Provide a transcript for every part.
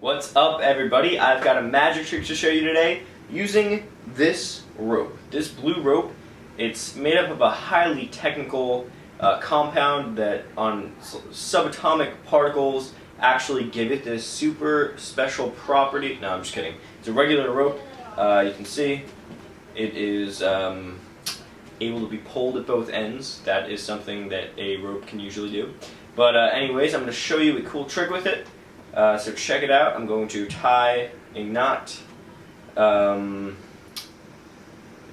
What's up, everybody? I've got a magic trick to show you today using this rope. This blue rope, it's made up of a highly technical compound that on subatomic particles actually give it this super special property. No, I'm just kidding. It's a regular rope. You can see it is able to be pulled at both ends. That is something that a rope can usually do. But anyways, I'm going to show you a cool trick with it. So check it out. I'm going to tie a knot,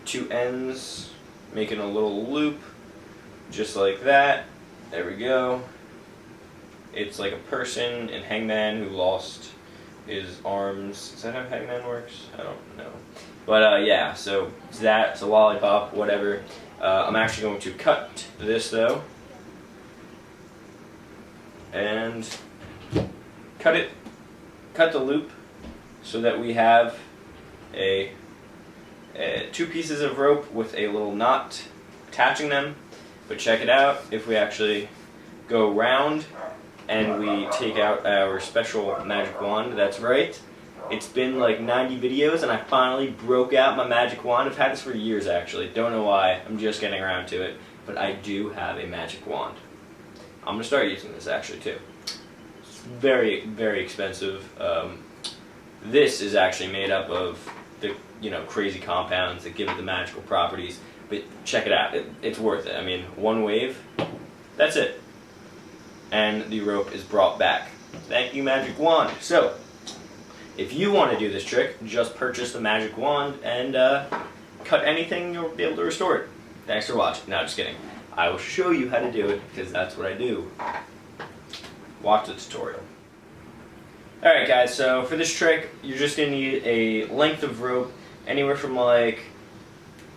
two ends, making a little loop, just like that. There we go. It's like a person in Hangman who lost his arms. Is that how Hangman works? I don't know. But yeah, so it's that. It's a lollipop, whatever. I'm actually going to cut this though, and cut the loop so that we have two pieces of rope with a little knot attaching them. But check it out, if we actually go round and we take out our special magic wand, that's right, it's been like 90 videos and I finally broke out my magic wand. I've had this for years actually, don't know why, I'm just getting around to it, but I do have a magic wand. I'm going to start using this actually too. Very, very expensive. This is actually made up of the crazy compounds that give it the magical properties. But check it out, it's worth it. I mean, one wave, that's it, and the rope is brought back. Thank you, magic wand. So, if you want to do this trick, just purchase the magic wand and cut anything, you'll be able to restore it. Thanks for watching. No, just kidding. I will show you how to do it because that's what I do. Watch the tutorial. Alright guys, so for this trick, you're just going to need a length of rope anywhere from like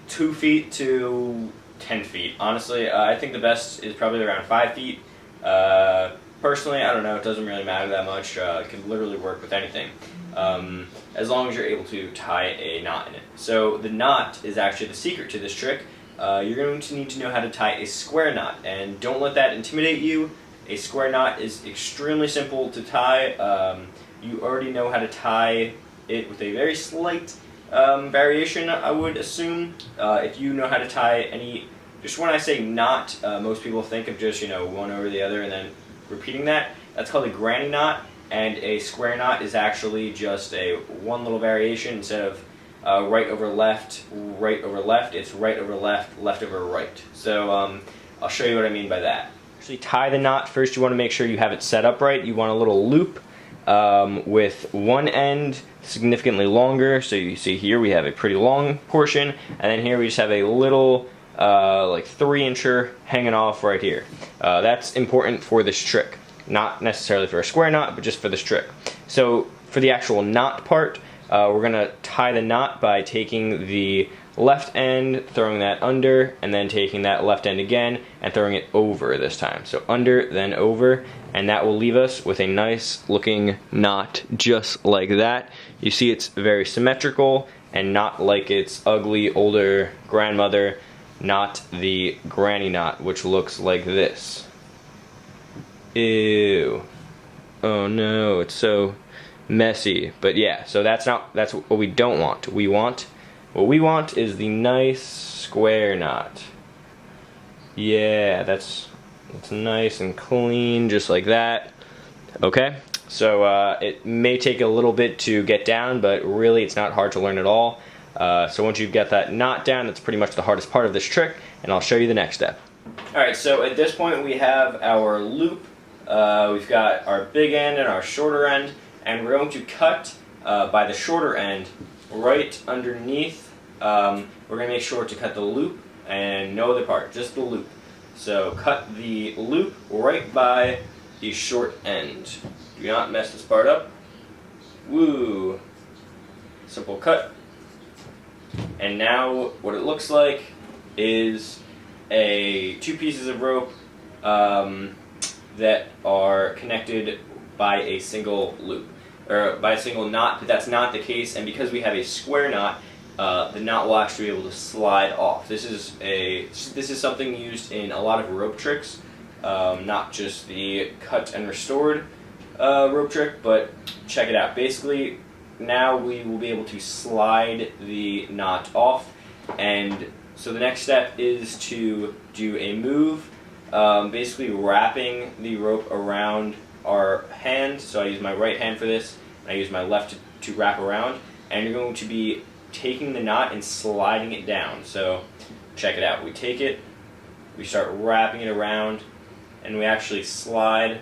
2 feet to 10 feet. Honestly, I think the best is probably around 5 feet. Personally, I don't know, it doesn't really matter that much. It can literally work with anything. As long as you're able to tie a knot in it. So the knot is actually the secret to this trick. You're going to need to know how to tie a square knot, and don't let that intimidate you. A square knot is extremely simple to tie. You already know how to tie it with a very slight variation, I would assume. If you know how to tie any, just when I say knot, most people think of just, one over the other and then repeating that. That's called a granny knot, and a square knot is actually just one little variation. Instead of right over left, it's right over left, left over right. So I'll show you what I mean by that. Actually tie the knot, first you want to make sure you have it set up right. You want a little loop with one end significantly longer. So you see here we have a pretty long portion, and then here we just have a little like 3-incher hanging off right here. That's important for this trick. Not necessarily for a square knot, but just for this trick. So for the actual knot part, we're going to tie the knot by taking the left end, throwing that under, and then taking that left end again and throwing it over this time. So under, then over, and that will leave us with a nice looking knot just like that. You see it's very symmetrical and not like its ugly older grandmother, not the granny knot, which looks like this. Ew. Oh no, it's so messy. But yeah, so that's what we don't want. What we want is the nice square knot. Yeah, that's nice and clean, just like that. Okay, so it may take a little bit to get down, but really it's not hard to learn at all. So once you've got that knot down, that's pretty much the hardest part of this trick, and I'll show you the next step. Alright, so at this point we have our loop. We've got our big end and our shorter end, and we're going to cut by the shorter end right underneath. We're going to make sure to cut the loop and no other part, just the loop. So cut the loop right by the short end. Do not mess this part up. Woo! Simple cut. And now what it looks like is two pieces of rope that are connected by a single loop, or by a single knot, but that's not the case, and because we have a square knot, the knot will actually be able to slide off. This is something used in a lot of rope tricks, not just the cut and restored rope trick, but check it out. Basically, now we will be able to slide the knot off, and so the next step is to do a move, basically wrapping the rope around our hand. So I use my right hand for this, and I use my left to wrap around, and you're going to be taking the knot and sliding it down. So check it out. We take it, we start wrapping it around, and we actually slide. You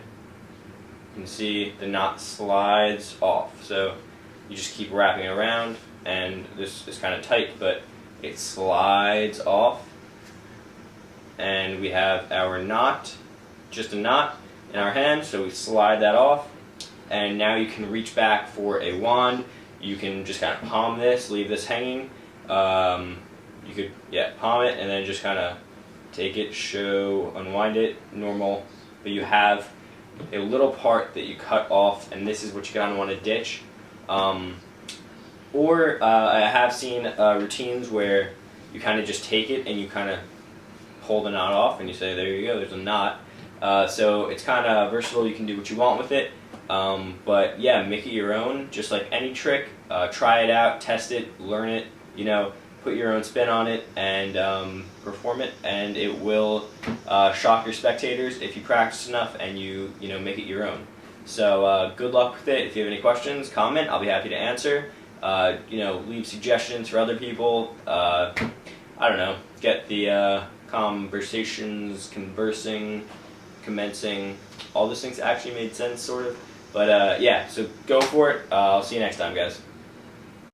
can see the knot slides off. So you just keep wrapping it around, and this is kind of tight, but it slides off, and we have our knot, just a knot in our hand. So we slide that off, and now you can reach back for a wand. You can just kind of palm this, leave this hanging. You could, palm it, and then just kind of take it, unwind it, normal. But you have a little part that you cut off, and this is what you kind of want to ditch. Or I have seen routines where you kind of just take it and you kind of pull the knot off, and you say, there you go, there's a knot. So it's kind of versatile. You can do what you want with it. But yeah, make it your own, just like any trick. Try it out, test it, learn it, put your own spin on it, and perform it, and it will shock your spectators if you practice enough and you make it your own. So good luck with it. If you have any questions, comment. I'll be happy to answer. Leave suggestions for other people. I don't know, get the conversations, commencing, all those things actually made sense, sort of. But yeah, so go for it. I'll see you next time, guys.